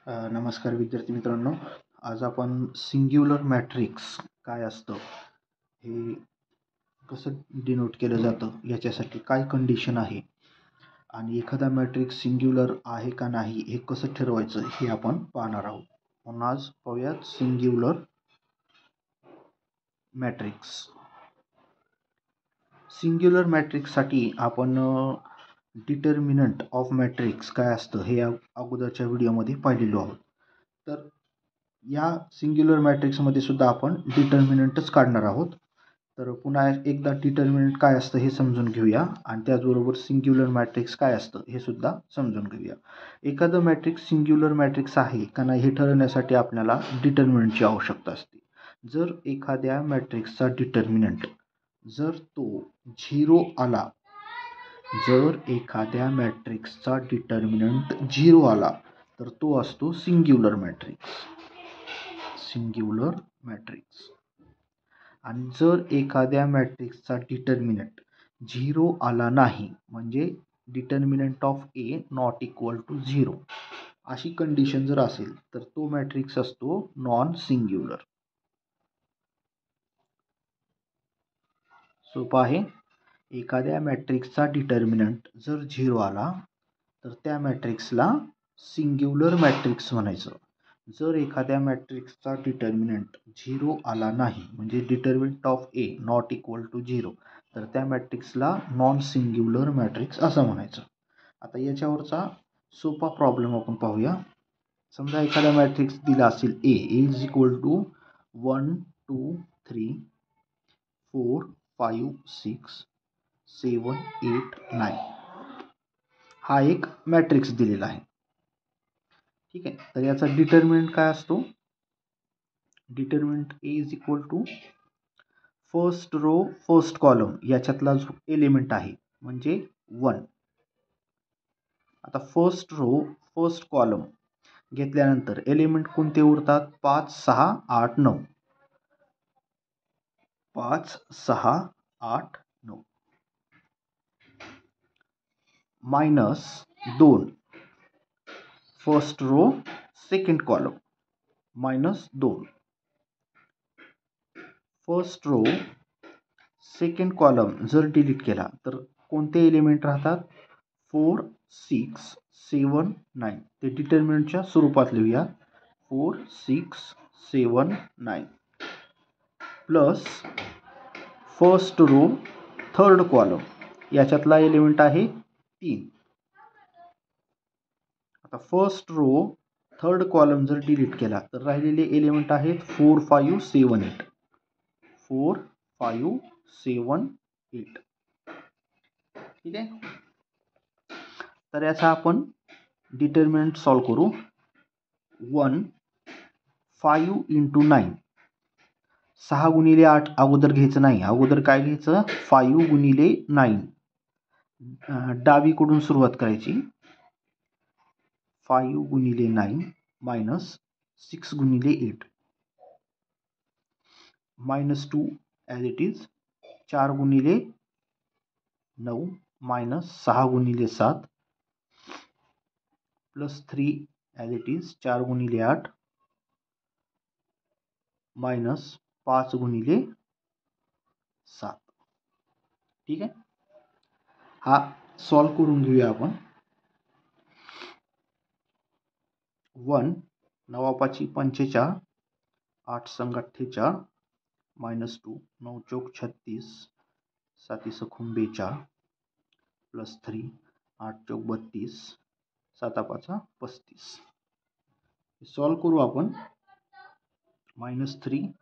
नमस्कार विद्यार्थी मित्रांनो. आज आपण सिंग्युलर मॅट्रिक्स काय असतं, हे कसं डिनोट केलं जातं, याच्यासाठी काय कंडिशन आहे आणि एखादा मॅट्रिक्स सिंग्युलर आहे का नाही हे कसं ठरवायचं हे आपण पाहणार आहोत. म्हणून आज पाहूयात सिंग्युलर मॅट्रिक्स. सिंग्युलर मॅट्रिक्ससाठी आपण डिटर्मिनंट ऑफ मॅट्रिक्स काय असतं हे अगोदरच्या व्हिडिओमध्ये पाहिलेलो आहोत. तर या सिंग्युलर मॅट्रिक्समध्ये सुद्धा आपण डिटर्मिनंटच काढणार आहोत. तर पुन्हा एकदा डिटर्मिनंट काय असतं हे समजून घेऊया आणि त्याचबरोबर सिंग्युलर मॅट्रिक्स काय असतं हे सुद्धा समजून घेऊया. एखादं मॅट्रिक्स सिंग्युलर मॅट्रिक्स आहे का नाही हे ठरवण्यासाठी आपल्याला डिटर्मिनंटची आवश्यकता असते. जर एखाद्या मॅट्रिक्सचा डिटर्मिनंट जर तो 0 आला, जर एखाद्या मॅट्रिक्सचा डिटर्मिनंट 0 आला तर तो असतो सिंग्युलर मॅट्रिक्स. Singular matrix. आणि जर एखाद्या मॅट्रिक्सचा डिटर्मिनंट 0 आला नाही, म्हणजे determinant of A not equal to 0 अशी कंडिशन जर असेल तर तो मॅट्रिक्स असतो नॉन सिंग्युलर. सोपं आहे. एखाद्या मॅट्रिक्सचा डिटर्मिनंट जर 0 आला तर त्या मॅट्रिक्सला सिंग्युलर मॅट्रिक्स म्हणायचं. जर एखाद्या मॅट्रिक्सचा डिटर्मिनंट 0 आला नाही, म्हणजे determinant of A not equal to 0, तर त्या मॅट्रिक्सला नॉन सिंग्युलर मॅट्रिक्स असं म्हणायचं. आता याच्यावरचा सोपा प्रॉब्लेम आपण पाहूया. समजा एखादा मॅट्रिक्स दिला असेल ए इज इक्वल टू 1 2 3 4 5 6 7 8 9 हा एक मॅट्रिक्स दिलेला आहे. ठीक आहे. तर याचा डिटर्मिनंट काय असतो? Determinant A is equal to first row first column याच्यातला जो एलिमेंट आहे म्हणजे 1. आता फर्स्ट रो फर्स्ट कॉलम घेतल्यानंतर एलिमेंट कोणते उरतात? 5 6 8 9. 5 6 8 9 minus 2 first row second column minus 2. First row second column जर डिलीट केला तर कोणते एलिमेंट राहतात? 4 6 7 9. ते डिटर्मिनंटच्या स्वरूपात लिहूया. 4 6 7 9 plus first row third column याच्यातला एलिमेंट आहे 3. आता फर्स्ट रो थर्ड कॉलम जर डिलीट केला तर राहिलेले एलिमेंट आहेत 4 5 7 8. 4 5 7 8. ठीक आहे. तर याचा आपण डिटर्मिनंट सॉल्व करू. 1 5 इंटू 9. 6 गुणिले 8 अगोदर घ्यायचं नाही, अगोदर काय घ्यायचं? 5 गुणिले 9. डावीकडून सुरुवात करायची. 5 गुणिले 9 मायनस 6 गुणिले 8 मायनस 2 ॲज इट इज. 4 गुणिले 9 मायनस 6 गुणिले 7 प्लस 3 ॲज इट इज. 4 गुणिले 8 मायनस 5 गुणिले 7. ठीक आहे. हा सॉल्व करून घेऊया आपण. 1 9 5 45 8 संग 48 मायनस 2 9 चौक 36 7 सखून 42 प्लस 3 8 चौक 32 7 5 35. सॉल्व करू आपण. -3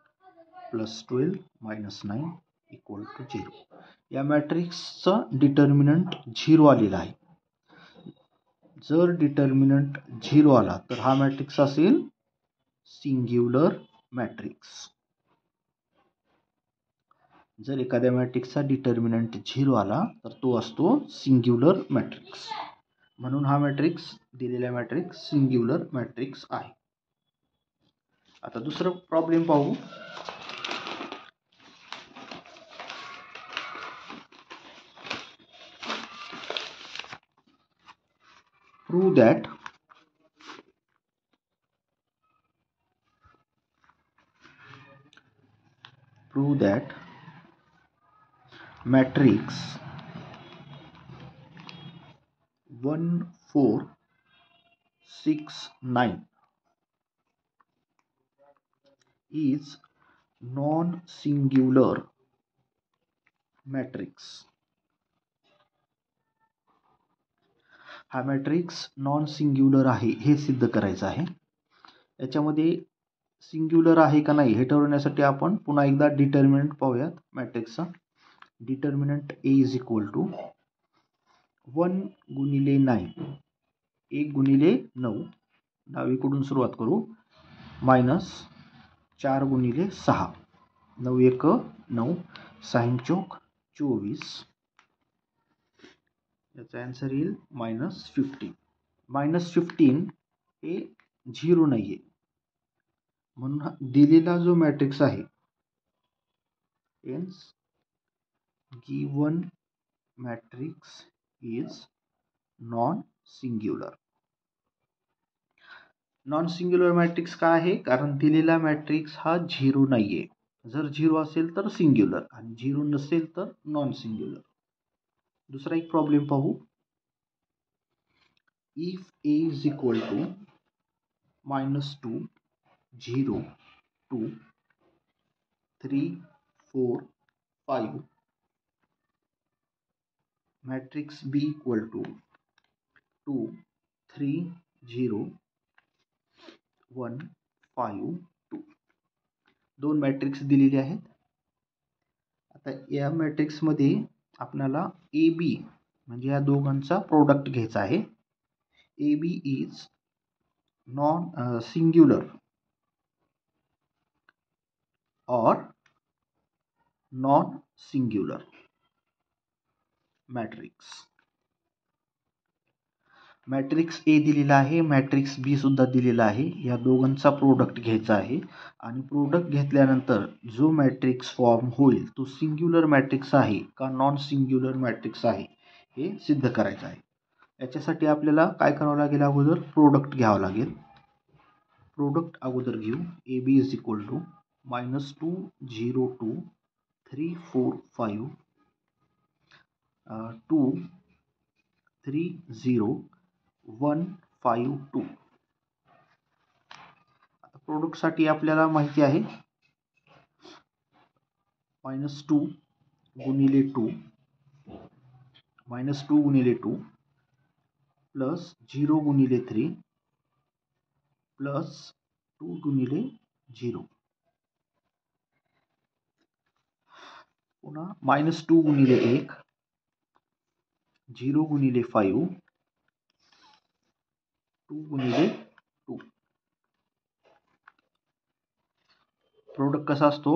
प्लस 12 मायनस 9 इक्वल टू 0. या मॅट्रिक्सचं डिटर्मिनंट 0 आलेला आहे. जर डिटर्मिनंट 0 आला तर हा मॅट्रिक्स असेल सिंग्युलर मॅट्रिक्स. जर एखाद्या मॅट्रिक्सचा डिटर्मिनंट 0 आला तर तो असतो सिंग्युलर मॅट्रिक्स. म्हणून हा मॅट्रिक्स दिलेला मॅट्रिक्स सिंग्युलर मॅट्रिक्स आहे. आता दुसरं प्रॉब्लेम पाहू. Prove that prove that matrix 1 4 6 9 is non-singular matrix. हा मॅट्रिक्स नॉन सिंग्युलर आहे हे सिद्ध करायचं आहे. याच्यामध्ये सिंग्युलर आहे का नाही हे ठरवण्यासाठी आपण पुन्हा एकदा डिटर्मिनंट पाहूयात मॅट्रिक्सचा. Determinant A is equal to 1 गुणिले 9 1 गुणिले 9 डावीकडून सुरुवात करू मायनस 4 गुणिले 6 9 1 9 6 चौक 24 याचा आन्सर येईल -15. -15 हे 0 नाही आहे म्हणून दिलेला जो मॅट्रिक्स आहे hence given matrix is non-singular. Non singular matrix का आहे कारण दिलेला मॅट्रिक्स हा 0 नाही आहे. जर 0 असेल तर सिंग्युलर आणि 0 नसेल तर नॉन सिंग्युलर. दुसरा एक प्रॉब्लेम पाहू. If a is equal to -2 0 2 3 4 5 matrix b equal to 2 3 0 1 5 2 दोन मॅट्रिक्स दिलेले आहेत. आता या मॅट्रिक्स मध्ये आपल्याला ए बी म्हणजे या दोघांचा प्रोडक्ट घ्यायचा आहे. A B is non singular or non singular matrix. Matrix A दिलेला आहे, मॅट्रिक्स बी सुद्धा दिलेला आहे. या दोघांचा प्रोडक्ट घ्यायचा आहे आणि प्रोडक्ट घेतल्यानंतर जो मॅट्रिक्स फॉर्म होईल तो सिंग्युलर मॅट्रिक्स आहे का नॉन सिंग्युलर मॅट्रिक्स आहे हे सिद्ध करायचं आहे. याच्यासाठी आपल्याला काय करावं लागेल, अगोदर प्रोडक्ट घ्यावं लागेल. प्रोडक्ट अगोदर घेऊ. A B is equal to -2 0 2 3 4 5 2 3 0 1 5 2. आता प्रोडक्टसाठी आपल्याला माहिती आहे -2 गुणिले 2 -2 गुणिले 2 प्लस 0 गुणिले 3 प्लस 2 गुणिले 0 पुन्हा -2 गुणिले 1 0 गुणिले 5 2 गुणिले 2. प्रोडक्ट कसा असतो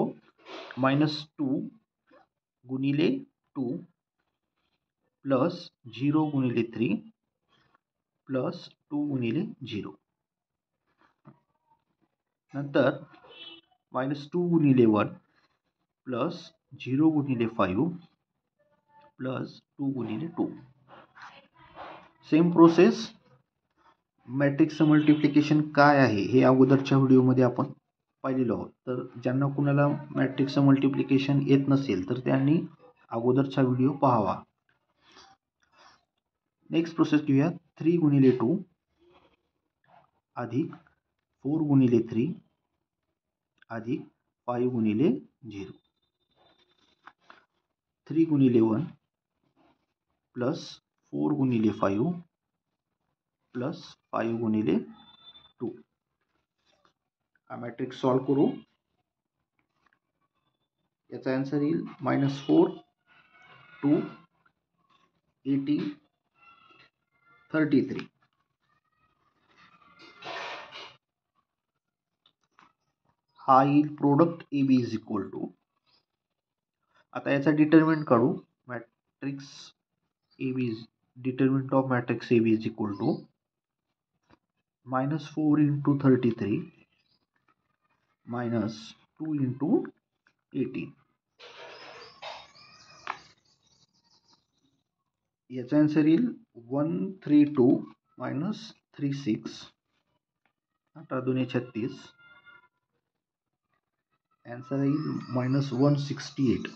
-2 गुणिले 2 प्लस 0 गुणिले 3 प्लस 2 गुणिले 0 नंतर -2 गुणिले 1 प्लस 0 गुणिले 5 प्लस 2 गुणिले 2. Same process. मॅट्रिक्सचं मल्टिप्लिकेशन काय आहे हे अगोदरच्या व्हिडिओमध्ये आपण पाहिलेलो आहोत. तर ज्यांना कुणाला मॅट्रिक्सचं मल्टिप्लिकेशन येत नसेल तर त्यांनी अगोदरचा व्हिडिओ पाहावा. नेक्स्ट प्रोसेस घेऊया. 3 गुणिले 2 अधिक 4 गुणिले 3 अधिक 5 गुणिले 0. 3 गुणिले 1 प्लस 4 गुणिले 5 प्लस 5 गुणिले 2. हा मॅट्रिक्स सॉल्व करू. याचा आन्सर येईल -4 2 18 33. हा येईल product A B is equal to. आता याचा डिटर्मिनंट काढू. Matrix A B is determinant of matrix A B is equal to -4 into 33 -2 into 18. याचा आन्सर येईल 132 -36 18 2 36 आन्सर येईल -168.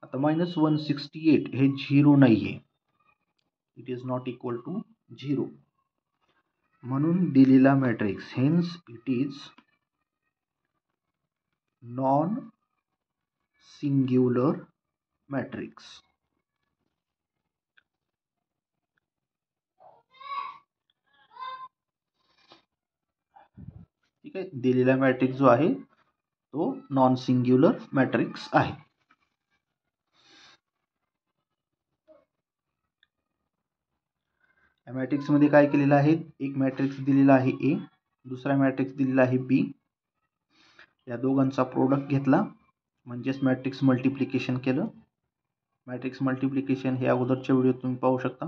आता -168 हे 0 नाही आहे, it is not equal to 0. म्हणून दिलेला matrix hence it is non singular matrix. ठीक आहे, दिलेला मॅट्रिक्स जो आहे तो नॉन सिंग्युलर मॅट्रिक्स आहे. या मॅट्रिक्स मध्ये काय केलेलं आहे, एक मॅट्रिक्स दिलेला आहे ए, दुसरा मॅट्रिक्स दिलेला आहे बी. या दोघांचा प्रोडक्ट घेतला म्हणजेच मॅट्रिक्स मल्टिप्लिकेशन केलं. मॅट्रिक्स मल्टिप्लिकेशन हे अगोदरच्या व्हिडिओत तुम्ही पाहू शकता.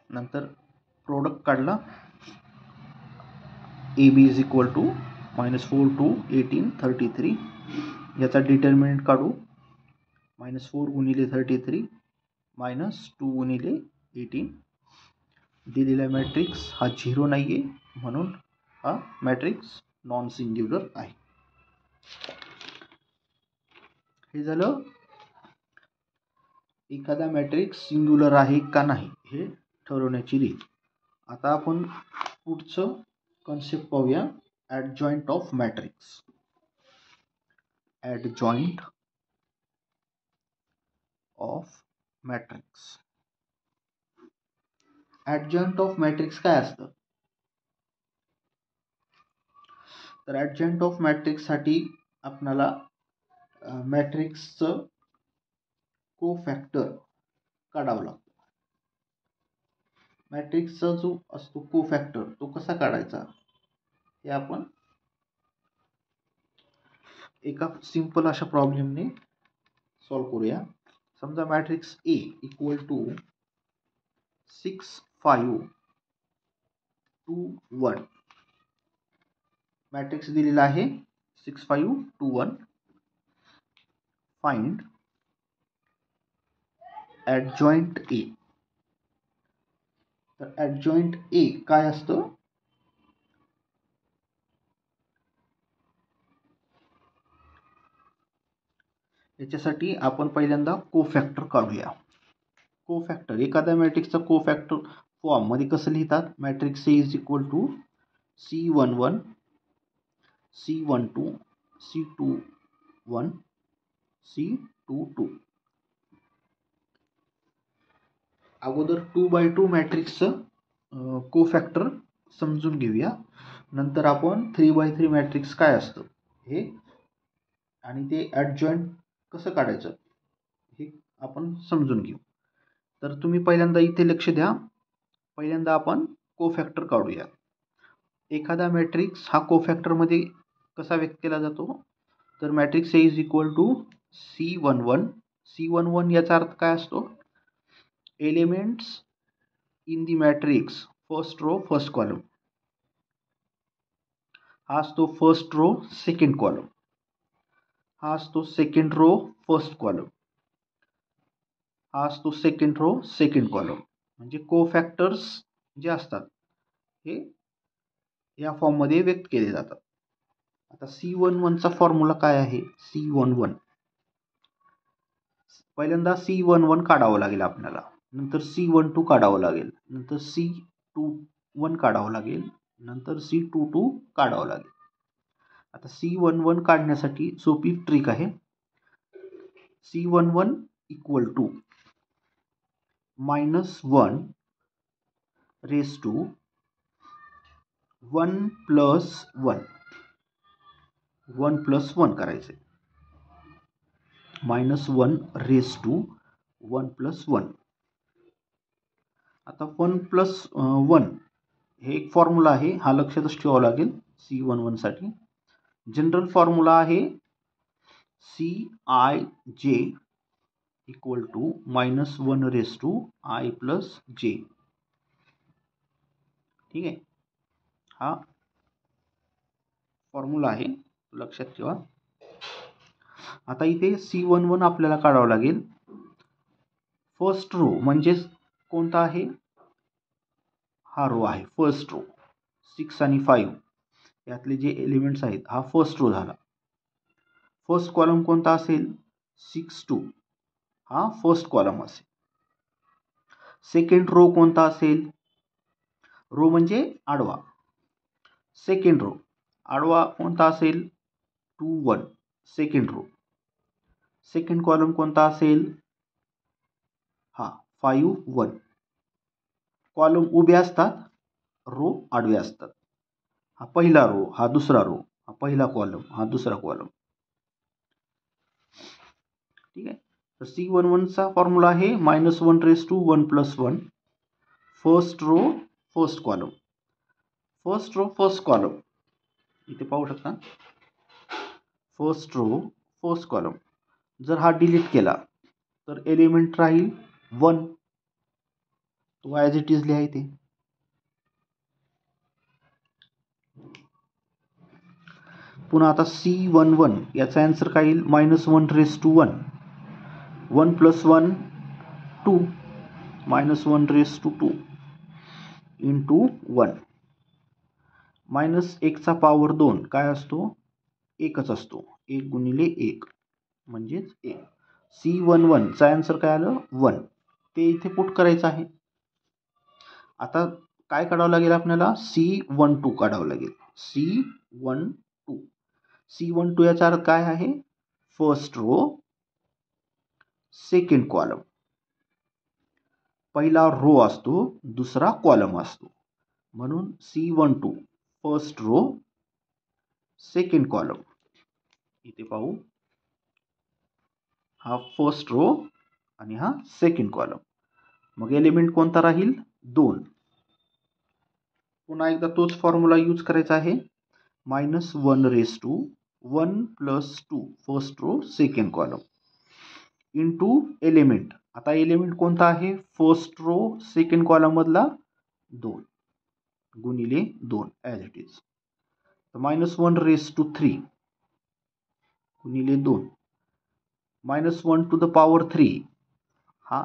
नंतर प्रोडक्ट काढला, A B is equal to -4 2 18 33. याचा डिटर्मिनंट काढू, -4 गुणिले 33 -2 गुणिले 18. दिलेला मॅट्रिक्स हा 0 नाही आहे, म्हणून हा मॅट्रिक्स नॉन सिंग्युलर आहे. हे झालं एखादा मॅट्रिक्स सिंग्युलर आहे का नाही हे ठरवण्याची रीत. आता आपण पुढचं कॉन्सेप्ट पाहूया, adjoint of matrix. Adjoint of matrix. Adjoint of matrix काय असतं, तर ॲडजॉइंट ऑफ मॅट्रिक्स साठी आपल्याला मॅट्रिक्सचं कोफॅक्टर काढावं लागतं. मॅट्रिक्सचा जो असतो कोफॅक्टर तो कसा काढायचा हे आपण एका सिंपल अशा प्रॉब्लेमने सॉल्व करूया. समजा matrix A equal to 6 5 2 1. Matrix दिलेला आहे 6 5 2 1. Find adjoint A. तर ॲडजॉइंट ए काय असतं, याच्यासाठी आपण पहिल्यांदा कोफॅक्टर काढूया. कोफॅक्टर, एखाद्या मॅट्रिक्सचा कोफॅक्टर फॉर्म मध्ये कसं लिहितात, matrix A is equal to C11 C12 C21 C22. अगोदर 2x2 मॅट्रिक्सचं कोफॅक्टर समजून घेऊया, नंतर आपण 3x3 मॅट्रिक्स काय असतं हे आणि ते ॲडजॉइंट कसं काढायचं हे आपण समजून घेऊ. तर तुम्ही पहिल्यांदा इथे लक्ष द्या, पहिल्यांदा आपण कोफॅक्टर काढूया. एखादा मॅट्रिक्स हा कोफॅक्टर मध्ये कसा व्यक्त केला जातो, तर matrix A is equal to C11 C11 याचा अर्थ काय असतो, elements in the matrix first row first column. हा असतो फर्स्ट रो सेकंड कॉलम, हा असतो सेकंड रो फर्स्ट कॉलम, हा असतो सेकंड रो सेकंड कॉलम. म्हणजे कोफॅक्टर्स जे असतात हे या फॉर्म मध्ये व्यक्त केले जातात. आता C11 चा फॉर्म्युला काय आहे, C11 पहिल्यांदा C11 काढावं लागेल आपल्याला, नंतर C12 काढावं लागेल, नंतर C21 काढावं लागेल, नंतर C22 काढावं लागेल. आता C11 काढण्यासाठी सोपी ट्रिक आहे. C11 equal to -1 raise to 1 + 1 1 + 1 करायचे, -1 रेस टू 1 + 1. आता 1 + 1 हे एक फॉर्म्युला आहे, हा लक्षातच ठेवावा लागेल. C11 साठी जनरल फॉर्म्युला आहे Cij equal to -1 raise to i + j. ठीक आहे, हा फॉर्म्युला आहे, लक्षात ठेवा. आता इथे C11 आपल्याला काढावं लागेल. फर्स्ट रो म्हणजे कोणता आहे, हा रो आहे फर्स्ट रो 6 आणि 5. यातले जे एलिमेंट्स आहेत हा फर्स्ट रो झाला. फर्स्ट कॉलम कोणता असेल 6 2 हा फर्स्ट कॉलम असेल. सेकंड रो कोणता असेल रो म्हणजे आडवा. सेकंड रो आडवा कोणता असेल 2 1 सेकंड रो. सेकंड कॉलम कोणता असेल हा 5 1. कॉलम उभे असतात रो आडवे असतात. हा पहिला रो हा दुसरा रो हा पहिला कॉलम हा दुसरा कॉलम. ठीक आहे. तर C11 चा फॉर्म्युला आहे -1 raise to 1 + 1. First row first column. First row first column इथे पाहू शकता. फर्स्ट रो फर्स्ट कॉलम जर हा डिलीट केला तर एलिमेंट राहील 1. तो ॲज इट इज लिहायचे. पुन्हा आता C11 याचा आन्सर काय येईल -1 raise to 1. 1 + 1 2 -1 raise to 2 into 1. -1 चा पॉवर 2 काय असतो एकच असतो. 1 गुणिले 1 म्हणजेच 1. C11 चा आन्सर काय आलं 1. ते इथे पुट करायचं आहे. आता काय काढावं लागेल आपल्याला C12 काढावं लागेल. C12 C12 याचा अर्थ काय आहे फर्स्ट रो सेकंड कॉलम. पहिला रो असतो दुसरा कॉलम असतो म्हणून C12 first row second column. इथे पाहू हा फर्स्ट रो आणि हा सेकंड कॉलम. मग एलिमेंट कोणता राहील 2. पुन्हा एकदा तोच फॉर्म्युला यूज करायचा आहे -1 raise to 1 + 2 first row second column into element. आता एलिमेंट कोणता आहे फर्स्ट रो सेकंड कॉलम मधला 2 गुणिले 2 as it is. -1 raise to 3 गुणिले 2 -1 टू द पॉवर 3 हा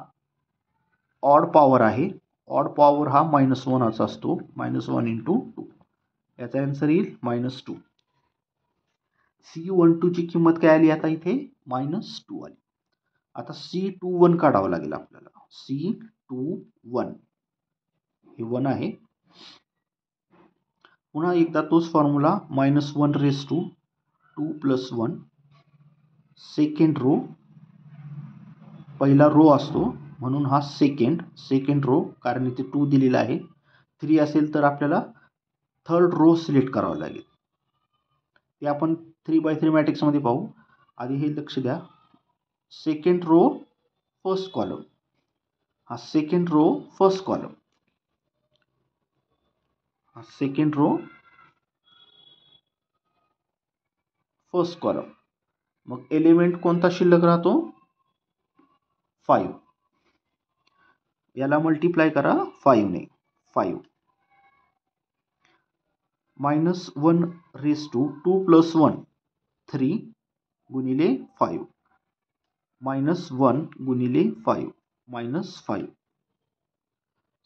ऑड पॉवर आहे. ऑड पॉवर हा -1 असतो. -1 इंटू 2 याचा आन्सर येईल -2. C12 ची किंमत काय आली आता इथे -2 आली. आता C21 काढावं लागेल आपल्याला. C21 हे 1 आहे. पुन्हा एकदा तोच formula -1 raise to 2 + 1 second row पहिला रो असतो म्हणून हा सेकंड रो कारण इथे 2 दिलेला आहे. 3 असेल तर आपल्याला थर्ड रो सिलेक्ट करावं लागेल. ते आपण 3x3 मॅट्रिक्स मध्ये पाहू. आधी हे लक्ष द्या. सेकंड रो फर्स्ट कॉलम हा सेकंड रो फर्स्ट कॉलम हा सेकंड रो फर्स्ट कॉलम. मग एलिमेंट कोणता शिल्लक राहतो 5. याला मल्टिप्लाय करा 5 ने. 5 -1 रेस टू 2 + 1 3 गुणिले 5 -1 गुणिले 5 -5.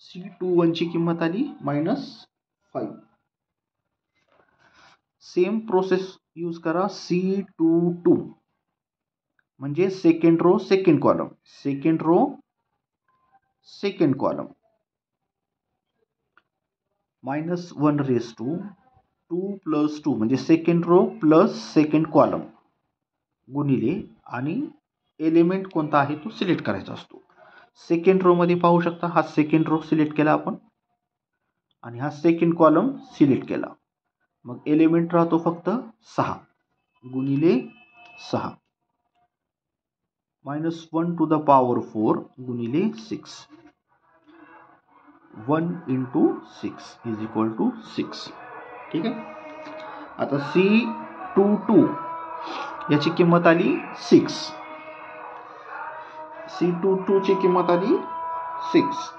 C21 ची किंमत आली -5. सेम प्रोसेस यूज करा C22 म्हणजे second row second column. Second row second column -1 raise to 2 + 2 म्हणजे second row plus second column गुणिले आणि एलिमेंट कोणता आहे तो सिलेक्ट करायचा असतो. सेकंड रो मध्ये पाहू शकता हा सेकंड रो सिलेक्ट केला आपण आणि हा सेकंड कॉलम सिलेक्ट केला. मग एलिमेंट राहतो फक्त 6 गुणिले 6 -1 टू द पॉवर 4 गुणिले 6 1 इंटू 6 इज इक्वल टू 6. ठीक आहे. आता C22 याची किंमत आली 6. C22 ची किंमत आली 6.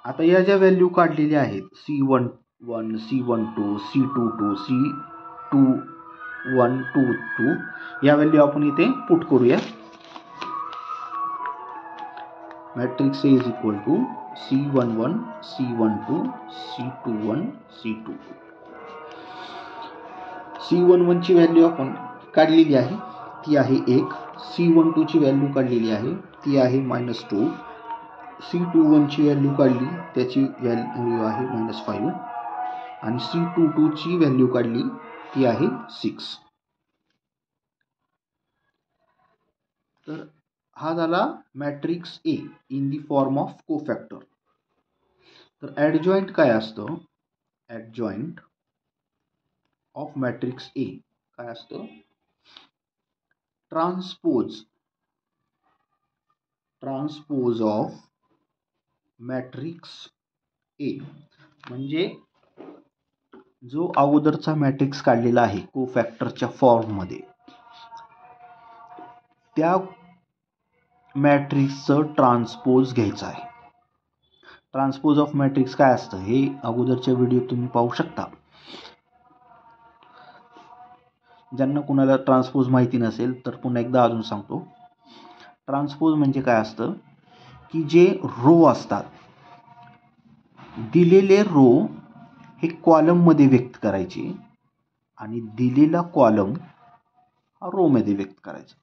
आता या ज्या व्हॅल्यू काढलेल्या आहेत C11 C12 C22 C21 22 या व्हॅल्यू आपण इथे पुट करूया. Matrix A is equal to C11, C12, C21, C22. C11 ची व्हॅल्यू आपण काढलेली आहे, ती आहे 1. C12 ची व्हॅल्यू काढलेली आहे, ती आहे -2. C21 ची व्हॅल्यू काढली, त्याची व्हॅल्यू आहे -5. आणि C22 ची व्हॅल्यू काढली, ती आहे 6. तर हा झाला matrix A in the form of cofactor. तर ॲडजॉइंट काय असतं? ॲडजॉइंट ऑफ मॅट्रिक्स ए काय असतं? ट्रान्सपोज ऑफ मॅट्रिक्स ए, म्हणजे जो अगोदरचा मॅट्रिक्स काढलेला आहे कोफॅक्टरच्या फॉर्ममध्ये, त्या मॅट्रिक्सचं ट्रान्सपोज घ्यायचं आहे. ट्रान्सपोज ऑफ मॅट्रिक्स काय असतं हे अगोदरच्या व्हिडिओ तुम्ही पाहू शकता. ज्यांना कुणाला ट्रान्सपोज माहिती नसेल तर पुन्हा एकदा अजून सांगतो. ट्रान्सपोज म्हणजे काय असतं की जे रो असतात, दिलेले रो हे कॉलममध्ये व्यक्त करायचे आणि दिलेला कॉलम हा रोमध्ये व्यक्त करायचा.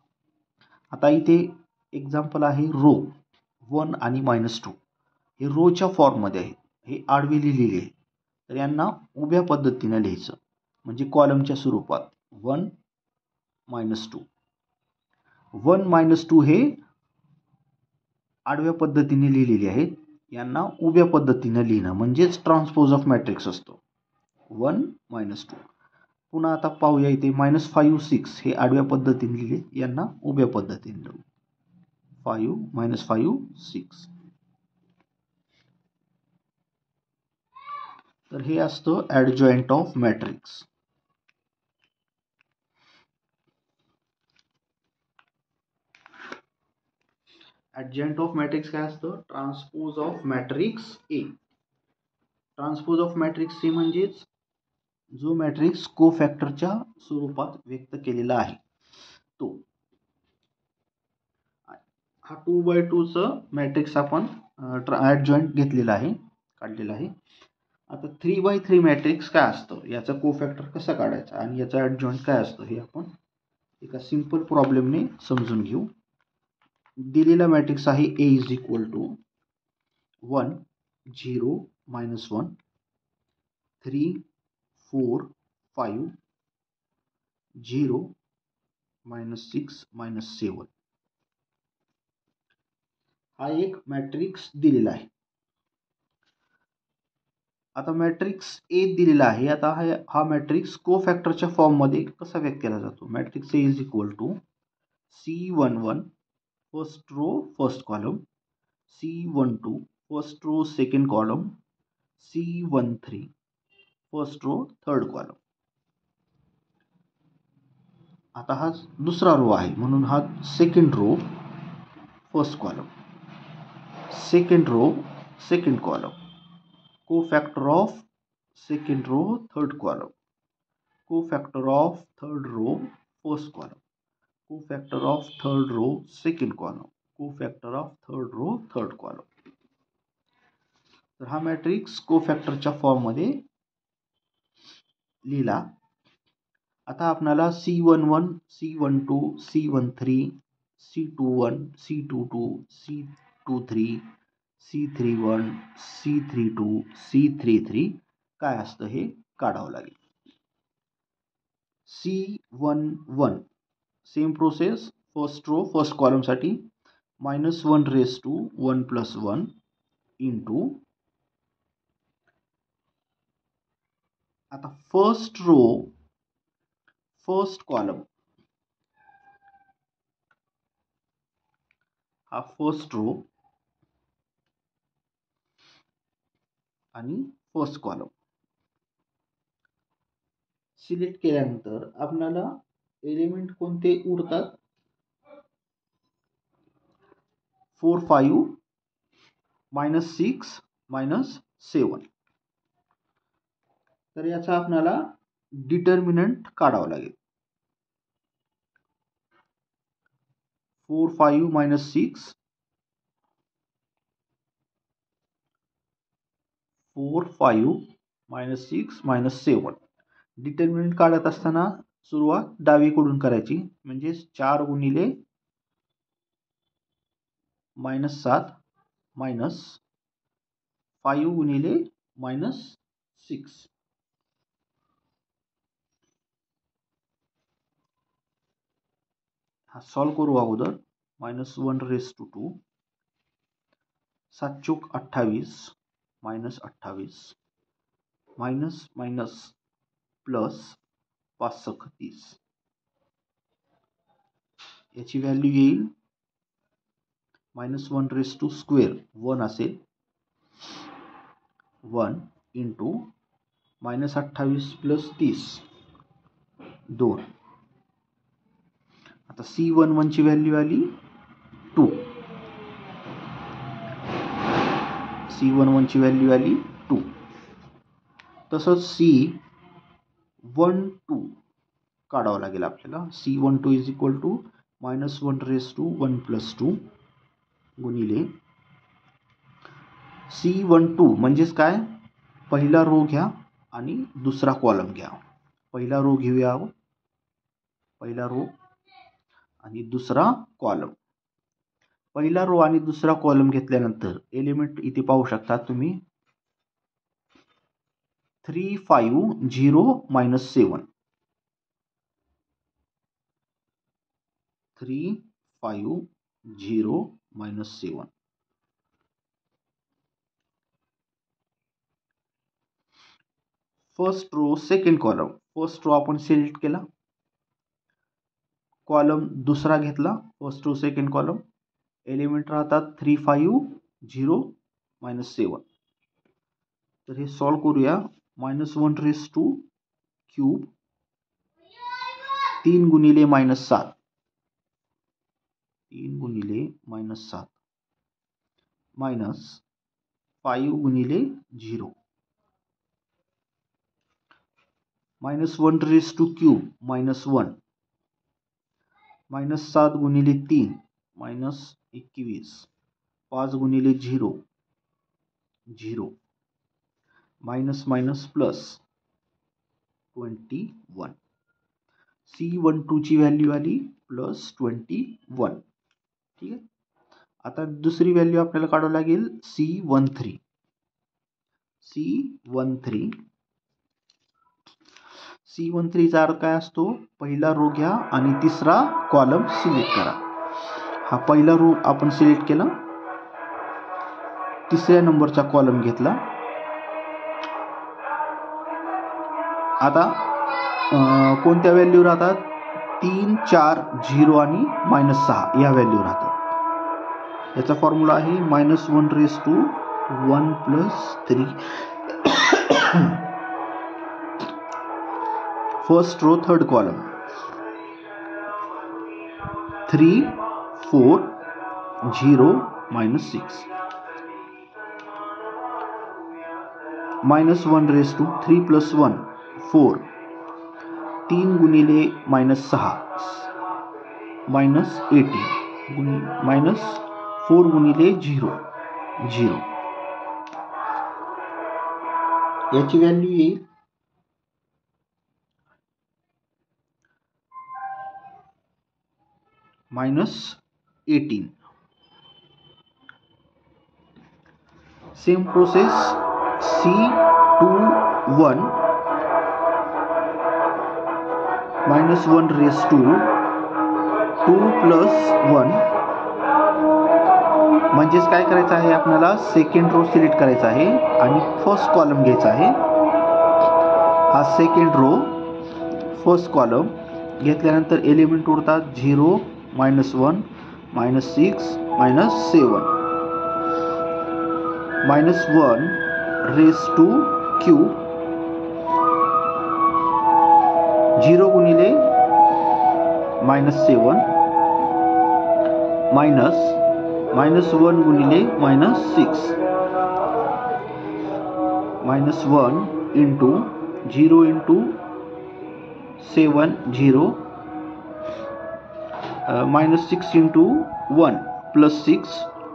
आता इथे एक्झाम्पल आहे रो 1 आणि -2. हे रोच्या फॉर्ममध्ये आहे, हे आडवे लिहिलेले आहे. तर यांना उभ्या पद्धतीने लिहायचं, म्हणजे कॉलमच्या स्वरूपात 1 -2. 1 -2 हे आडव्या पद्धतीने लिहिलेले आहेत, यांना उभ्या पद्धतीने लिहिणं म्हणजेच ट्रान्सपोज ऑफ मॅट्रिक्स असतो. 1 -2. पुन्हा आता पाहूया इथे -5 6 हे आडव्या पद्धतीने लिहिले, यांना उभ्या पद्धतीने लिहू. 5 -5 6. तर हे असतं adjoint of matrix. Adjoint of matrix काय असतं? Transpose of matrix A. Transpose of matrix A म्हणजेच जो मॅट्रिक्स कोफॅक्टरच्या स्वरूपात व्यक्त केलेला आहे तो. हा 2x2 चं मॅट्रिक्स आपण ॲडजॉइंट घेतलेला आहे, काढलेला आहे. आता 3x3 मॅट्रिक्स काय असतं, याचा कोफॅक्टर कसा काढायचा आणि याचा ॲडजॉइंट काय असतं हे आपण एका सिंपल प्रॉब्लेमने समजून घेऊ. दिलेला मॅट्रिक्स आहे A इज इक्वल टू 1 0 -1 3 4 5 0 -6 -7. हा एक मॅट्रिक्स दिलेला आहे. आता मॅट्रिक्स ए दिलेला आहे. आता हा मॅट्रिक्स कोफॅक्टरच्या फॉर्ममध्ये कसा व्यक्त केला जातो? Matrix A is equal to C11 first row first column, C12 first row second column, C13 first row third column. आता हा दुसरा रो आहे म्हणून हा second row first column, second row second column, cofactor of second row third column, cofactor of third row first column, cofactor of third row second column, cofactor of third row third column. तर हा matrix कोफॅक्टरच्या फॉर्ममध्ये लिहिला. आता आपल्याला C11 C12 C13 C21 C22 C23 C31 C32 C33 काय असतं हे काढावं लागेल. C11 same process, first row first कॉलमसाठी -1 रेज टू 1 + 1 इंटू, आता फर्स्ट रो फर्स्ट कॉलम, हा फर्स्ट रो आणि फर्स्ट कॉलम सिलेक्ट केल्यानंतर आपल्याला एलिमेंट कोणते उरतात? 4 5 -6 -7. तर याचा आपल्याला डिटर्मिनंट काढावं लागेल. 4 5 -6 4 5 -6 -7. डिटर्मिनंट काढत असताना सुरुवात डावीकडून करायची, म्हणजे 4 गुणिले -7 मायनस 5 गुणिले -6. हा सॉल्व करू अगोदर. -1/2 7 चोक 28 -28 मायनस मायनस प्लस 5 सक 30. याची व्हॅल्यू येईल -1/2 1 असेल. 1 इंटू -28 प्लस 30 2. आता C11 ची व्हॅल्यू आली 2. C11 ची व्हॅल्यू आली 2. तसंच C12 काढावं लागेल आपल्याला. C12 is equal to -1/1 plus 2 गुणिले C12 म्हणजेच काय, पहिला रो घ्या आणि दुसरा कॉलम घ्या. पहिला रो घेऊया, पहिला रो आणि दुसरा कॉलम. पहिला रो आणि दुसरा कॉलम घेतल्यानंतर एलिमेंट इथे पाहू शकता तुम्ही. 3 5 0 -7. 3 5 0 -7. First row second column. First row आपण सिलेक्ट केला, कॉलम दुसरा घेतला, first row second column. Element राहतात 3 5 0 -7. तर हे सॉल्व करूया. -1/3 3 गुणिले -7 3 गुणिले -7 मायनस 5 गुणिले 0 -1/3 -1 -7 गुणिले 3 -21 5 गुणिले 0 0 मायनस मायनस प्लस 21. C12 ची व्हॅल्यू आली +21. ठीक आहे. आता दुसरी व्हॅल्यू आपल्याला काढावी लागेल C13. C13 चा अर्थ काय असतो, पहिला रो घ्या आणि तिसरा कॉलम सिलेक्ट करा. हा पहिला रो आपण सिलेक्ट केला, तिसऱ्या नंबरचा कॉलम घेतला. आता कोणत्या व्हॅल्यू राहतात, 3 4 0 आणि -6 या व्हॅल्यू राहतात. याचा फॉर्म्युला आहे -1/1 + 3. फर्स्ट रो थर्ड कॉलम 3 4 0 -6 -1/3 3 + 1 4 3 गुणिले -6 -18 -4 गुणिले 0 0. याची व्हॅल्यू येईल -18. सेम प्रोसेस C21 -1/2 2 + 1 म्हणजेच काय करायचं आहे, आपल्याला सेकंड रो सिलेक्ट करायचा आहे आणि फर्स्ट कॉलम घ्यायचा आहे. हा सेकंड रो फर्स्ट कॉलम घेतल्यानंतर एलिमेंट उरतात 0 -1 -6 -7 -1/3 0 गुणिले -7 मायनस -1 गुणिले -6 -1 into 0 into 7 0 -6 into 1 +6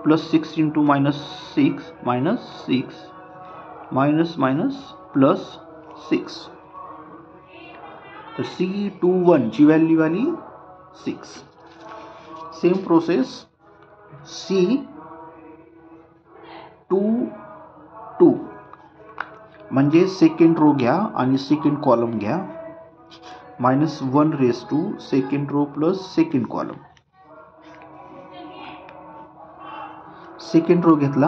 +6 into -6 -6 minus minus plus 6. तर C21 ची व्हॅल्यू आली 6. सेम प्रोसेस C22 म्हणजे सेकंड रो घ्या आणि सेकंड कॉलम घ्या. -1 second row plus second column. Second row घेतला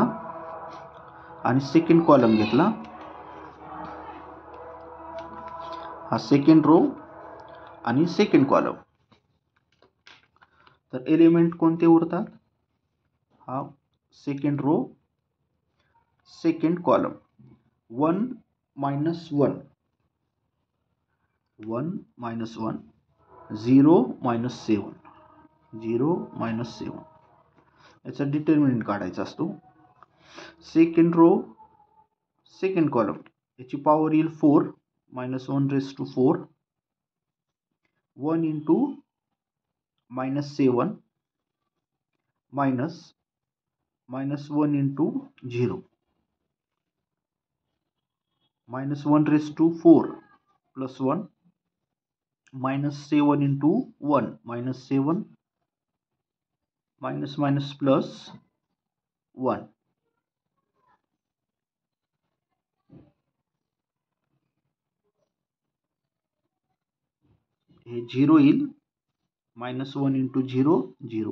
आणि सेकंड कॉलम घेतला. हा सेकंड रो आणि सेकंड कॉलम. तर एलिमेंट कोणते उरतात? हा सेकंड रो सेकंड कॉलम. 1 -1 1 -1 0 -7 0 -7 याचा डिटर्मिनंट काढायचा असतो. सेकंड रो सेकंड कॉलम याची पॉवर येईल 4 -1 1 into -7 -1 into 0 -1 plus 1 -7 into 1 -7 plus 1. हे 0 येईल. -1 into 0 0.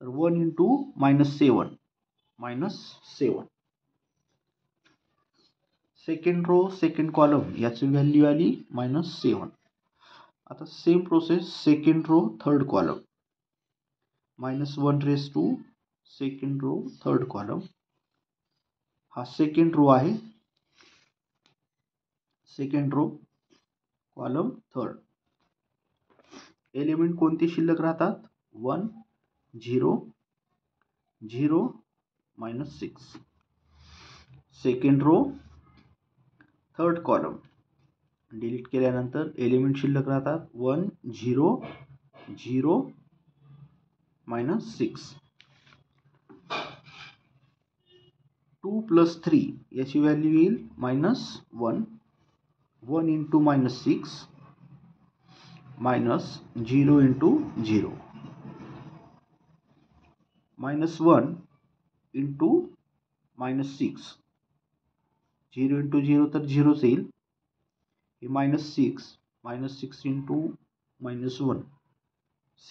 तर 1 into -7 -7. Second row second column याची व्हॅल्यू आली -7. आता same process second row third column. -1 second row third column. हा सेकंड रो आहे. Second row column third. Element कोणते शिल्लक राहतात? 1 0 0 -6. Second row third column delete केल्यानंतर एलिमेंट शिल्लक राहतात 1 0 0 -6. 2 plus 3 याची व्हॅल्यू येईल -1 1 into -6 -0 into 0 -1 into -6 0 into 0 तर 0 येईल. हे -6 into -1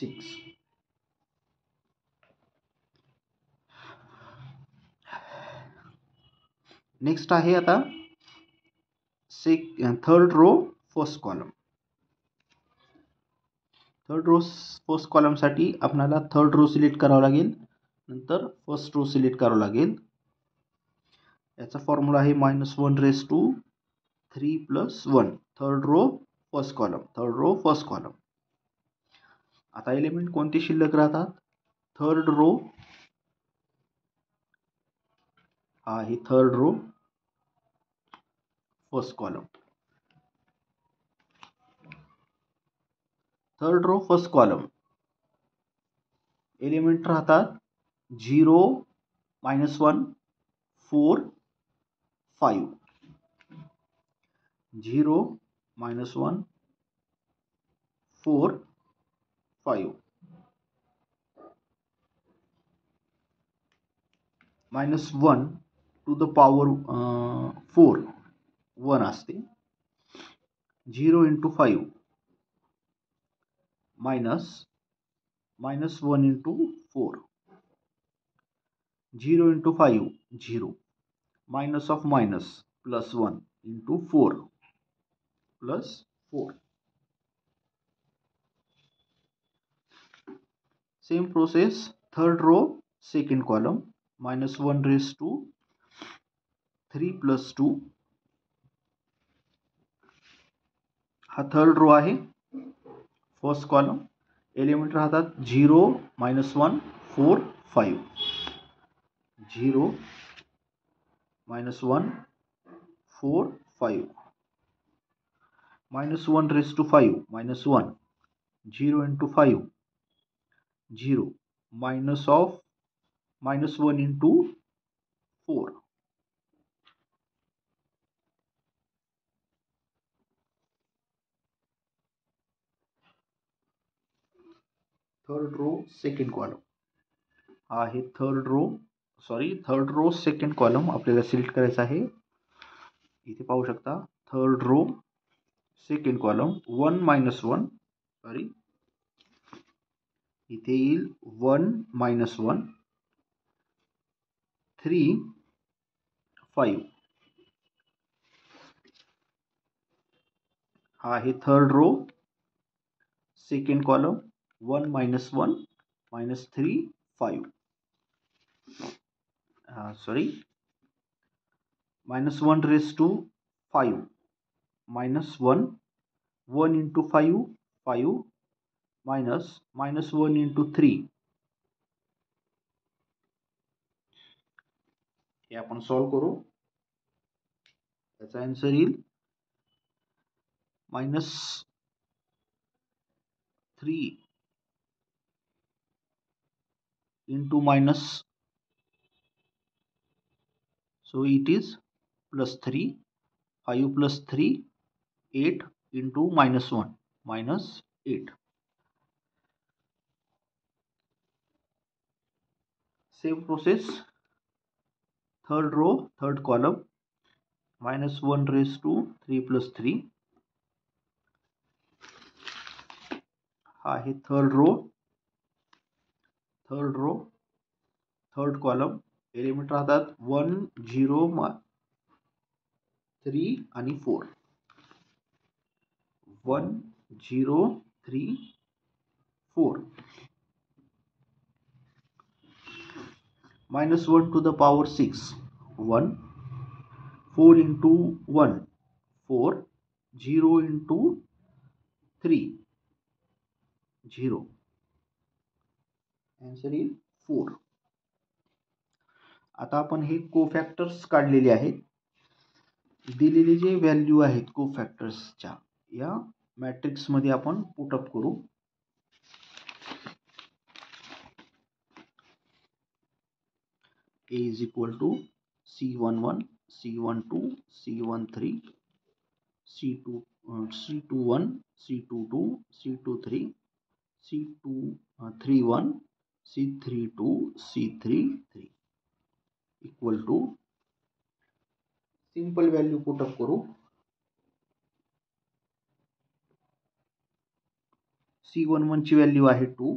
6. नेक्स्ट आहे आता third row first column. Third row first column साठी आपल्याला थर्ड रो सिलेक्ट करावं लागेल, नंतर फर्स्ट रो सिलेक्ट करावं लागेल. याचा फॉर्म्युला आहे -1 plus 1. Third row first column. आता एलिमेंट कोणते शिल्लक राहतात? थर्ड रो आहे third row first column. Third row first column element राहतात 0 -1 4 5 0 -1 4 5 -1 to the power 4 1 असते. 0 into 5 -1 into 4 0 into 5 0 minus of minus plus 1 into 4 plus 4. Same process third row second column -1 plus 2. हा third row आहे first column. Element राहतात 0 -1 4 5 0 -1 4 5 -1 -1 0 into 5 0 minus of -1 into 4 third row second column, हा आहे third row second column आपल्याला select करायचा आहे. इथे पाहू शकता third row second column 1 -1 sorry इथे येईल 1 -1 3 5 हा आहे third row second column 1 -1 -3 5 sorry -1 raised to 5 -1 1 into 5 5 -1 into 3 हे आपण सॉल्व करू. त्याचा आन्सर येईल -3 into minus, so it is +3 5 plus 3 8 into -1 -8. Same process, third row third column -1 raised to 3 plus 3 हा आहे third row third column element राहतात 1 0 3 आणि 4 1 0 3 4 -1 to the power 6 1 4 into 1 4 0 into 3 0 answer येईल 4. आता आपण हे कोफॅक्टर्स काढलेले आहेत. दिलेले जे व्हॅल्यू आहेत कोफॅक्टर्सच्या या मॅट्रिक्स मध्ये आपण पुटअप करू. A is equal to C11 C12 C13 C21 C22 C23 C31 C32 C33 equal to simple value put up करू. C11 ची व्हॅल्यू आहे 2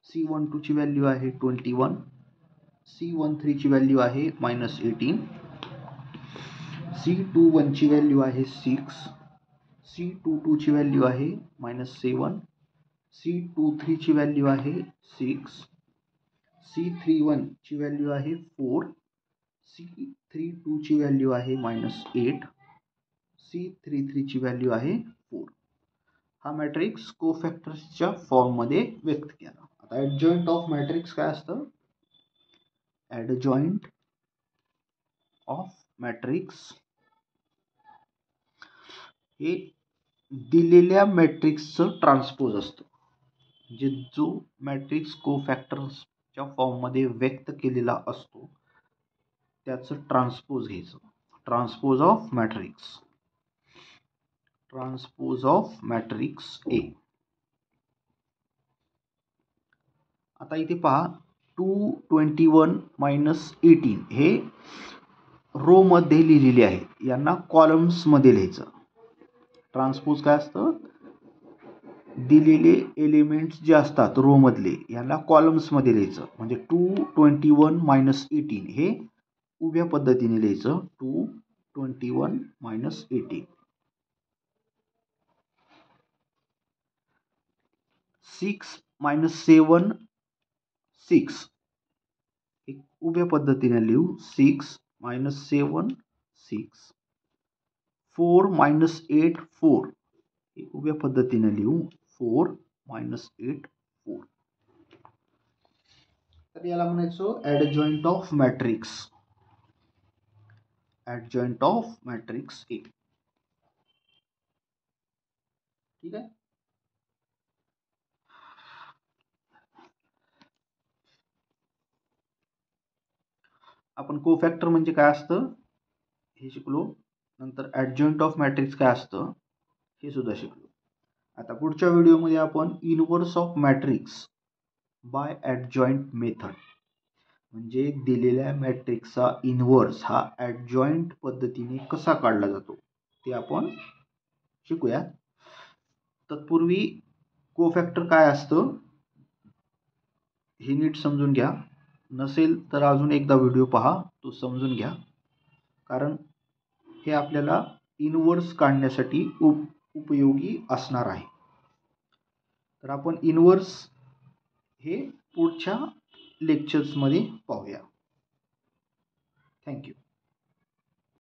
C12 ची व्हॅल्यू आहे 21 C13 ची व्हॅल्यू आहे -18 C21 ची व्हॅल्यू आहे 6 C22 ची व्हॅल्यू आहे -7 C23 ची व्हॅल्यू आहे 6 C31 ची व्हॅल्यू आहे 4 C32 ची व्हॅल्यू आहे -8 C33 ची व्हॅल्यू आहे 4. हा मॅट्रिक्स कोफॅक्टर्सच्या फॉर्म मध्ये व्यक्त केला. आता ऍडजॉइंट ऑफ मॅट्रिक्स काय असतं? ऍडजॉइंट ऑफ मॅट्रिक्स हे दिलेल्या मॅट्रिक्सचं ट्रान्सपोज असतं. म्हणजे जो मॅट्रिक्स कोफॅक्टर्सच्या फॉर्म मध्ये व्यक्त केलेला असतो त्याचं ट्रान्सपोज घ्यायचं. ट्रान्सपोज ऑफ मॅट्रिक्स ए. आता इथे पहा 221 - 18 हे रो मध्ये लिहिलेले आहे. यांना कॉलम्स मध्ये लिहायचं. ट्रान्सपोज काय असतं? दिलेले एलिमेंट्स जे असतात रो मधले यांना कॉलम्स मध्ये लिहायचं. म्हणजे 221 - 18 हे उभ्या पद्धतीने लिहायचं. 221 - 18 6 - 7 6 एक उभ्या पद्धतीने लिहू. 6 - 7 6 4 - 8 4 एक उभ्या पद्धतीने लिहू. 4 - 8 4. तर याला म्हणायचो adjoint of matrix. Adjoint of matrix A. ठीक आहे. आपण कोफॅक्टर म्हणजे काय असतं हे शिकलो. नंतर ऍडजॉइंट ऑफ मॅट्रिक्स काय असतं हे सुद्धा शिकलो. आता पुढच्या व्हिडिओमध्ये आपण inverse of matrix by adjoint method, म्हणजे दिलेल्या मॅट्रिक्सचा इन्व्हर्स हा ॲडजॉईंट पद्धतीने कसा काढला जातो ते आपण शिकूया. तत्पूर्वी कोफॅक्टर काय असतं हे नीट समजून घ्या. नसेल तर अजून एकदा व्हिडिओ पहा, तो समजून घ्या, कारण हे आपल्याला इन्व्हर्स काढण्यासाठी उपयोगी असणार आहे. तर आपण इन्व्हर्स हे पुढच्या लेक्चर्समध्ये पाहूया. थँक्यू.